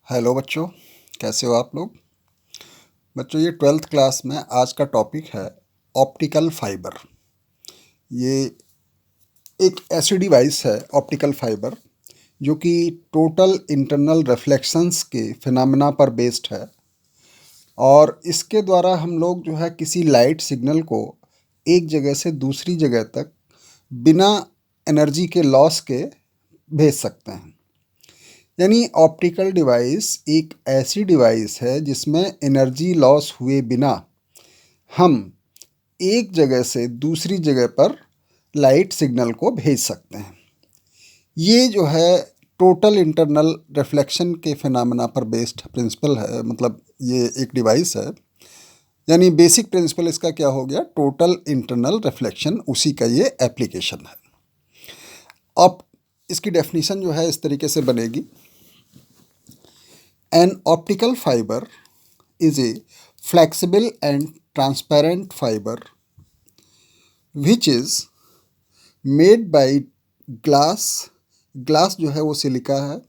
Hello बच्चों, कैसे हो आप लोग। बच्चों, ये ट्वेल्थ क्लास में आज का टॉपिक है ऑप्टिकल फाइबर। ये एक ऐसी डिवाइस है ऑप्टिकल फाइबर जो कि टोटल इंटरनल रिफ्लेक्शंस के फिनोमेना पर बेस्ड है। और इसके द्वारा हम लोग जो है किसी लाइट सिग्नल को एक जगह से दूसरी जगह तक बिना एनर्जी के लॉस के भेज सकते हैं। यानी ऑप्टिकल डिवाइस एक ऐसी डिवाइस है जिसमें एनर्जी लॉस हुए बिना हम एक जगह से दूसरी जगह पर लाइट सिग्नल को भेज सकते हैं। ये जो है टोटल इंटरनल रिफ्लेक्शन के फिनोमेना पर बेस्ड प्रिंसिपल है, मतलब ये एक डिवाइस है। यानी बेसिक प्रिंसिपल इसका क्या हो गया, टोटल इंटरनल रिफ्लेक्शन, उसी का ये एप्लीकेशन है। अब इसकी डेफिनेशन जो है इस तरीके से बनेगी। An optical fiber is a flexible and transparent fiber which is made by glass। Glass जो है वो सिलिका है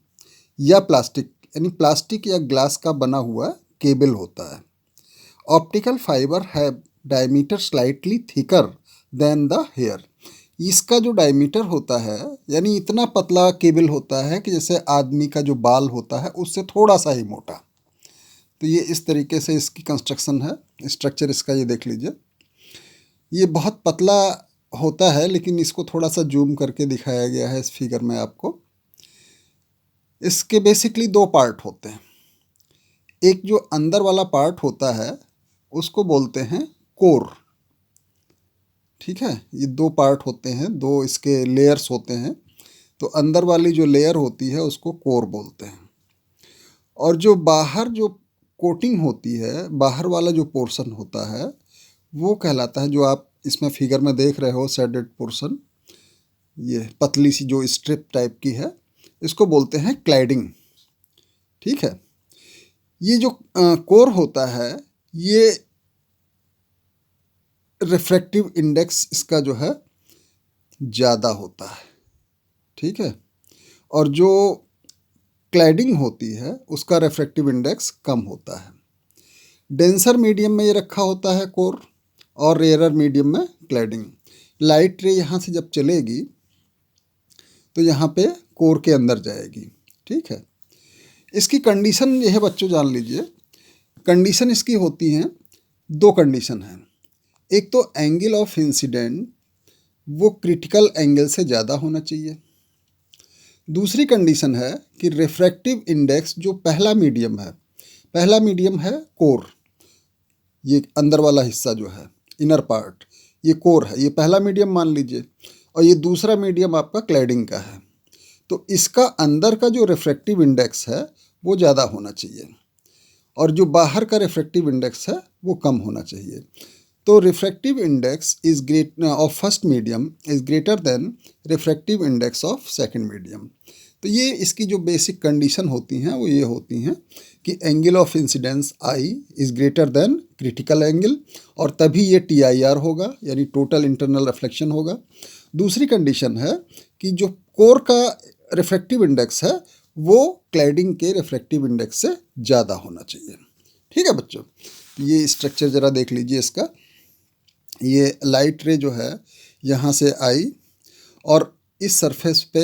या प्लास्टिक, यानी प्लास्टिक या ग्लास का बना हुआ केबल होता है। ऑप्टिकल फाइबर है diameter slightly thicker than the hair. इसका जो डायमीटर होता है यानी इतना पतला केबल होता है कि जैसे आदमी का जो बाल होता है उससे थोड़ा सा ही मोटा। तो ये इस तरीके से इसकी कंस्ट्रक्शन है, स्ट्रक्चर इसका ये देख लीजिए। ये बहुत पतला होता है लेकिन इसको थोड़ा सा जूम करके दिखाया गया है इस फिगर में आपको। इसके बेसिकली दो पार्ट होते हैं। एक जो अंदर वाला पार्ट होता है उसको बोलते हैं कोर। ठीक है, ये दो पार्ट होते हैं, दो इसके लेयर्स होते हैं। तो अंदर वाली जो लेयर होती है उसको कोर बोलते हैं। और जो बाहर जो कोटिंग होती है, बाहर वाला जो पोर्शन होता है वो कहलाता है, जो आप इसमें फिगर में देख रहे हो शेडेड पोर्शन, ये पतली सी जो स्ट्रिप टाइप की है, इसको बोलते हैं क्लैडिंग। ठीक है, ये जो कोर होता है ये रिफ्रैक्टिव इंडेक्स इसका जो है ज़्यादा होता है। ठीक है, और जो क्लैडिंग होती है उसका रिफ्रैक्टिव इंडेक्स कम होता है। डेंसर मीडियम में ये रखा होता है कोर और रेयरर मीडियम में क्लैडिंग। लाइट रे यहाँ से जब चलेगी तो यहाँ पे कोर के अंदर जाएगी। ठीक है, इसकी कंडीशन ये है बच्चों, जान लीजिए। कंडीशन इसकी होती हैं, दो कंडीशन हैं। एक तो एंगल ऑफ इंसिडेंट वो क्रिटिकल एंगल से ज़्यादा होना चाहिए। दूसरी कंडीशन है कि रिफ्रैक्टिव इंडेक्स जो पहला मीडियम है कोर, ये अंदर वाला हिस्सा जो है इनर पार्ट, ये कोर है, ये पहला मीडियम मान लीजिए, और ये दूसरा मीडियम आपका क्लैडिंग का है। तो इसका अंदर का जो रिफ्रैक्टिव इंडेक्स है वो ज़्यादा होना चाहिए और जो बाहर का रिफ्रैक्टिव इंडेक्स है वो कम होना चाहिए। तो refractive index is great of first medium is greater than refractive index of second medium. तो ये इसकी जो बेसिक कंडीशन होती हैं वो ये होती हैं कि angle of incidence I is greater than critical angle, और तभी ये TIR होगा, यानी टोटल इंटरनल रिफ्लेक्शन होगा। दूसरी कंडीशन है कि जो कोर का रिफ्रैक्टिव इंडेक्स है वो क्लैडिंग के रिफ्रैक्टिव इंडेक्स से ज़्यादा होना चाहिए। ठीक है बच्चों, ये स्ट्रक्चर ज़रा देख लीजिए इसका। ये लाइट रे जो है यहाँ से आई और इस सरफेस पे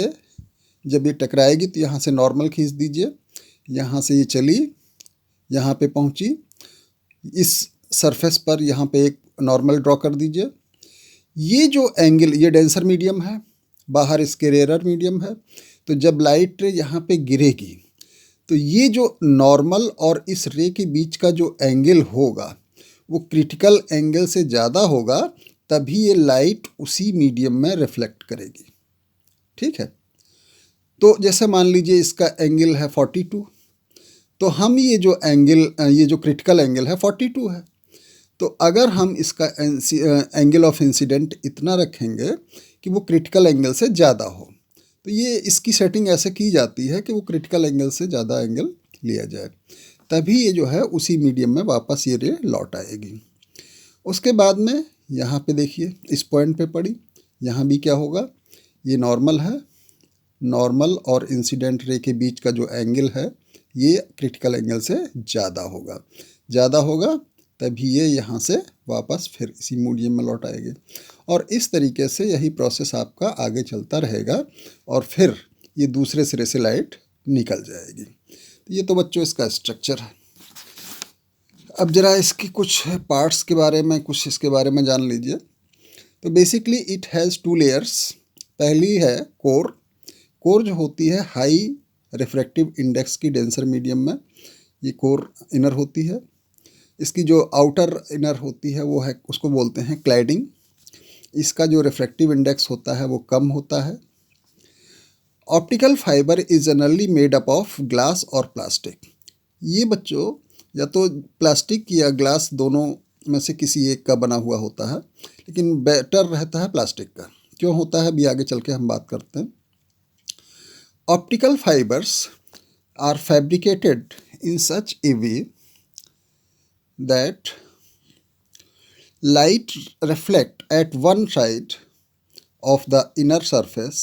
जब ये टकराएगी तो यहाँ से नॉर्मल खींच दीजिए, यहाँ से ये चली, यहाँ पे पहुँची, इस सरफेस पर यहाँ पे एक नॉर्मल ड्रॉ कर दीजिए। ये जो एंगल, ये डेंसर मीडियम है, बाहर इसके रेयरर मीडियम है। तो जब लाइट रे यहाँ पे गिरेगी तो ये जो नॉर्मल और इस रे के बीच का जो एंगल होगा वो क्रिटिकल एंगल से ज़्यादा होगा, तभी ये लाइट उसी मीडियम में रिफ्लेक्ट करेगी। ठीक है, तो जैसे मान लीजिए इसका एंगल है 42, तो हम ये जो एंगल, ये जो क्रिटिकल एंगल है 42 है। तो अगर हम इसका एंगल ऑफ इंसिडेंट इतना रखेंगे कि वो क्रिटिकल एंगल से ज़्यादा हो, तो ये इसकी सेटिंग ऐसे की जाती है कि वो क्रिटिकल एंगल से ज़्यादा एंगल लिया जाए, तभी ये जो है उसी मीडियम में वापस ये रे लौट आएगी। उसके बाद में यहाँ पे देखिए इस पॉइंट पे पड़ी, यहाँ भी क्या होगा, ये नॉर्मल है, नॉर्मल और इंसिडेंट रे के बीच का जो एंगल है ये क्रिटिकल एंगल से ज़्यादा होगा तभी ये यहाँ से वापस फिर इसी मीडियम में लौट आएगी। और इस तरीके से यही प्रोसेस आपका आगे चलता रहेगा और फिर ये दूसरे सिरे से लाइट निकल जाएगी। तो ये तो बच्चों इसका स्ट्रक्चर है। अब ज़रा इसकी कुछ पार्ट्स के बारे में इसके बारे में जान लीजिए। तो बेसिकली इट हैज़ 2 लेयर्स। पहली है कोर। कोर जो होती है हाई रिफ्रैक्टिव इंडेक्स की डेंसर मीडियम में, ये कोर इनर होती है। इसकी जो आउटर इनर होती है वो है, उसको बोलते हैं क्लैडिंग। इसका जो रिफ्रैक्टिव इंडेक्स होता है वो कम होता है। Optical fibre is generally made up of glass और प्लास्टिक। ये बच्चों या तो प्लास्टिक या ग्लास दोनों में से किसी एक का बना हुआ होता है, लेकिन बेटर रहता है प्लास्टिक का। क्यों होता है अभी आगे चल के हम बात करते हैं। Optical fibres are fabricated in such a way that light reflect at one side of the inner surface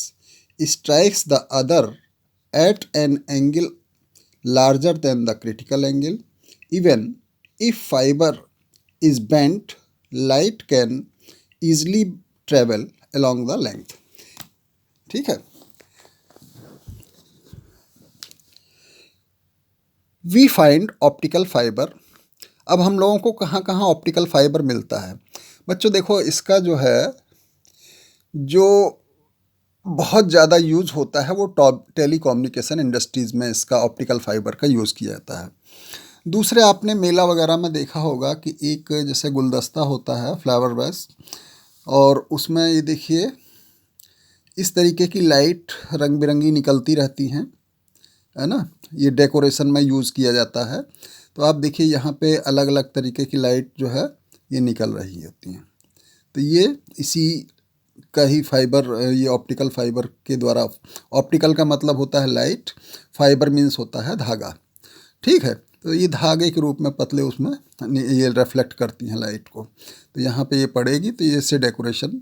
strikes the other at an angle larger than the critical angle. Even if fiber is bent, light can easily travel along the length. ठीक है। We find optical fiber। अब हम लोगों को कहाँ कहाँ optical fibre मिलता है बच्चों? देखो इसका जो है जो बहुत ज़्यादा यूज होता है वो टेलीकम्युनिकेशन इंडस्ट्रीज़ में इसका ऑप्टिकल फाइबर का यूज़ किया जाता है। दूसरे आपने मेला वगैरह में देखा होगा कि एक जैसे गुलदस्ता होता है फ्लावर वेस, और उसमें ये देखिए इस तरीके की लाइट रंग बिरंगी निकलती रहती हैं, है ना। ये डेकोरेशन में यूज़ किया जाता है। तो आप देखिए यहाँ पे अलग अलग तरीके की लाइट जो है ये निकल रही होती हैं। तो ये इसी का ही फाइबर, ये ऑप्टिकल फाइबर के द्वारा। ऑप्टिकल का मतलब होता है लाइट, फाइबर मीन्स होता है धागा। ठीक है। तो ये धागे के रूप में पतले उसमें ये रिफ्लेक्ट करती हैं लाइट को। तो यहाँ पे ये पड़ेगी तो ये इससे डेकोरेशन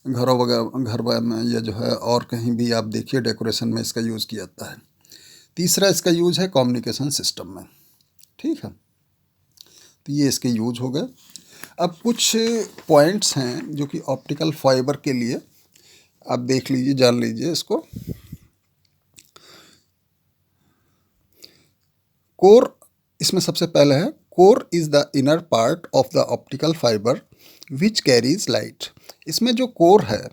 घरों वगैरह, घर में या जो है और कहीं भी आप देखिए डेकोरेशन में इसका यूज़ किया जाता है। तीसरा इसका यूज़ है कम्युनिकेशन सिस्टम में। ठीक है। तो ये इसके यूज हो गए। अब कुछ पॉइंट्स हैं जो कि ऑप्टिकल फाइबर के लिए आप देख लीजिए, जान लीजिए इसको। कोर इसमें सबसे पहले है, core is the inner part of the optical fibre which carries light. इसमें जो कोर है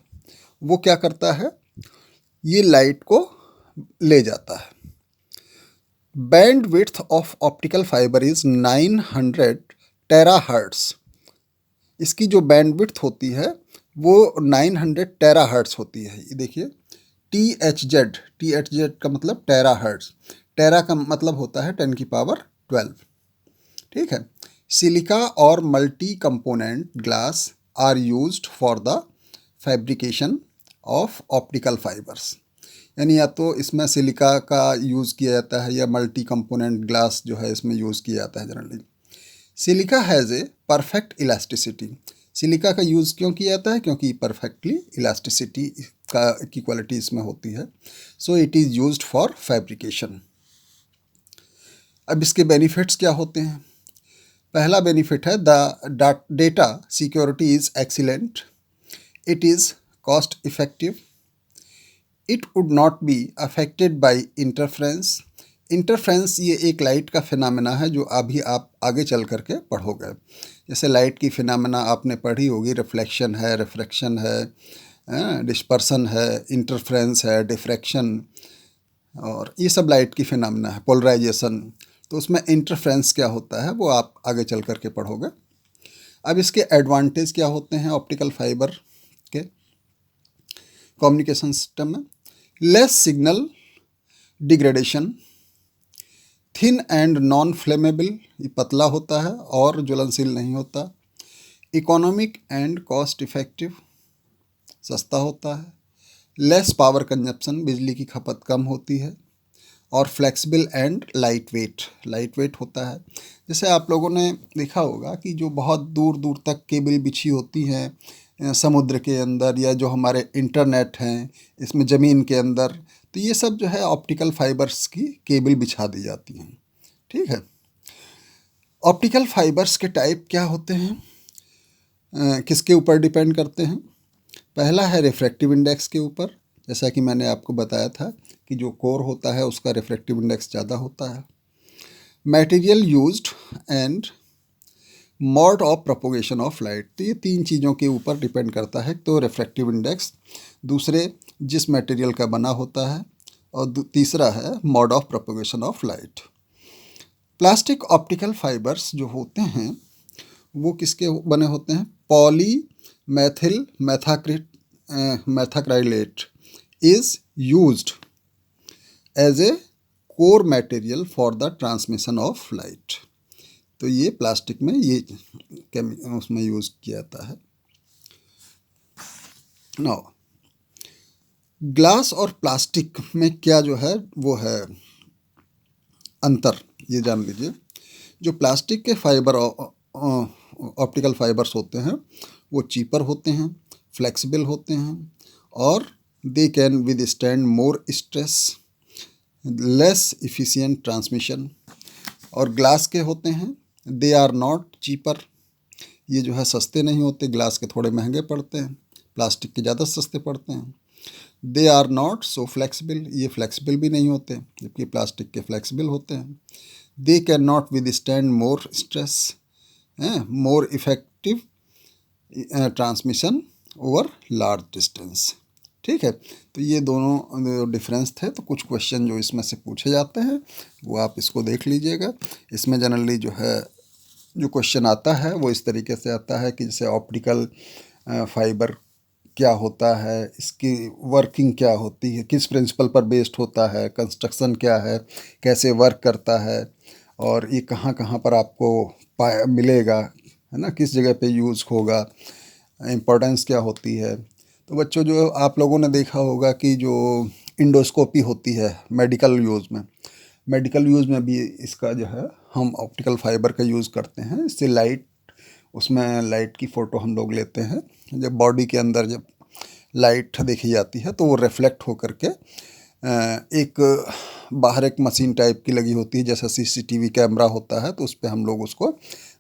वो क्या करता है, ये लाइट को ले जाता है। Band width of optical fibre is 900 terahertz. इसकी जो बैंड विड्थ होती है वो 900 टेराहर्ट्ज होती है। ये देखिए THZ का मतलब टेराहर्ट्ज, टेरा का मतलब होता है 10 की पावर 12। ठीक है। सिलिका और multi component glass are used for the fabrication of optical fibres. यानी या तो इसमें सिलिका का यूज़ किया जाता है या मल्टी कंपोनेंट ग्लास जो है इसमें यूज़ किया जाता है generally. Silica has a perfect elasticity. Silica का यूज़ क्यों किया जाता है? क्योंकि परफेक्टली इलास्टिसिटी की क्वालिटी इसमें होती है। So it is used for fabrication. अब इसके बेनिफिट्स क्या होते हैं? पहला बेनिफिट है the data security is excellent, it is cost effective, it would not be affected by interference. Interference ये एक लाइट का फिनोमेना है जो अभी आप आगे चल करके पढ़ोगे। जैसे लाइट की फिनोमेना आपने पढ़ी होगी, रिफ्लेक्शन है, रिफ्रैक्शन है, डिस्पर्सन है, इंटरफ्रेंस है, डिफ्रैक्शन, और ये सब लाइट की फिनोमेना है, पोलराइजेशन। तो उसमें इंटरफ्रेंस क्या होता है वो आप आगे चल करके पढ़ोगे। अब इसके एडवांटेज क्या होते हैं ऑप्टिकल फाइबर के कम्युनिकेशन सिस्टम में? Less signal degradation, thin and non flammable, ये पतला होता है और ज्वलनशील नहीं होता। इकोनॉमिक एंड कॉस्ट इफेक्टिव, सस्ता होता है। लेस पावर कंजप्शन, बिजली की खपत कम होती है। और फ्लेक्सिबल एंड लाइट वेट होता है। जैसे आप लोगों ने देखा होगा कि जो बहुत दूर दूर तक केबल बिछी होती हैं समुद्र के अंदर, या जो हमारे इंटरनेट हैं इसमें ज़मीन के अंदर, तो ये सब जो है ऑप्टिकल फाइबर्स की केबल बिछा दी जाती हैं। ठीक है। ऑप्टिकल फाइबर्स के टाइप क्या होते हैं, किसके ऊपर डिपेंड करते हैं? पहला है रिफ्रैक्टिव इंडेक्स के ऊपर, जैसा कि मैंने आपको बताया था कि जो कोर होता है उसका रिफ्रैक्टिव इंडेक्स ज़्यादा होता है। Material used and mode of propagation of light, तो ये तीन चीज़ों के ऊपर डिपेंड करता है। तो रिफ्रैक्टिव इंडेक्स, दूसरे जिस मटेरियल का बना होता है, और तीसरा है mode of propagation of light. Plastic optical fibres जो होते हैं वो किसके बने होते हैं? Poly methyl methacrylate is used as a core material for the transmission of light. तो ये प्लास्टिक में ये उसमें यूज़ किया जाता है। नाउ ग्लास और प्लास्टिक में क्या जो है वो है अंतर, ये जान लीजिए। जो प्लास्टिक के फाइबर ऑप्टिकल फाइबर्स होते हैं वो चीपर होते हैं, फ्लेक्सिबल होते हैं, और they can withstand more stress, less efficient transmission. और ग्लास के होते हैं, दे आर नॉट चीपर, ये जो है सस्ते नहीं होते, ग्लास के थोड़े महंगे पड़ते हैं, प्लास्टिक के ज़्यादा सस्ते पड़ते हैं। They are not so flexible, ये फ्लेक्सिबल भी नहीं होते, जबकि प्लास्टिक के फ्लेक्सिबल होते हैं। They can not withstand more stress, more effective transmission over large distance. ठीक है। तो ये दोनों डिफरेंस थे। तो कुछ क्वेश्चन जो इसमें से पूछे जाते हैं वो आप इसको देख लीजिएगा। इसमें जनरली जो है जो क्वेश्चन आता है वो इस तरीके से आता है कि जैसे ऑप्टिकल फाइबर क्या होता है, इसकी वर्किंग क्या होती है, किस प्रिंसिपल पर बेस्ड होता है, कंस्ट्रक्शन क्या है, कैसे वर्क करता है, और ये कहाँ कहाँ पर आपको मिलेगा, है ना, किस जगह पे यूज़ होगा, इम्पोर्टेंस क्या होती है। तो बच्चों जो आप लोगों ने देखा होगा कि जो इंडोस्कोपी होती है मेडिकल यूज़ में भी इसका जो है हम ऑप्टिकल फाइबर का यूज़ करते हैं। इससे उसमें लाइट की फ़ोटो हम लोग लेते हैं। जब बॉडी के अंदर जब लाइट देखी जाती है तो वो रिफ्लेक्ट होकर के एक बाहर एक मशीन टाइप की लगी होती है, जैसा सीसीटीवी कैमरा होता है, तो उस पर हम लोग उसको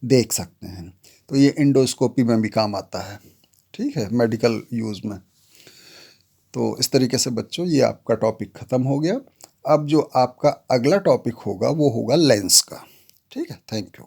देख सकते हैं। तो ये इंडोस्कोपी में भी काम आता है। ठीक है, मेडिकल यूज़ में। तो इस तरीके से बच्चों ये आपका टॉपिक ख़त्म हो गया। अब जो आपका अगला टॉपिक होगा वो होगा लेंस का। ठीक है, थैंक यू।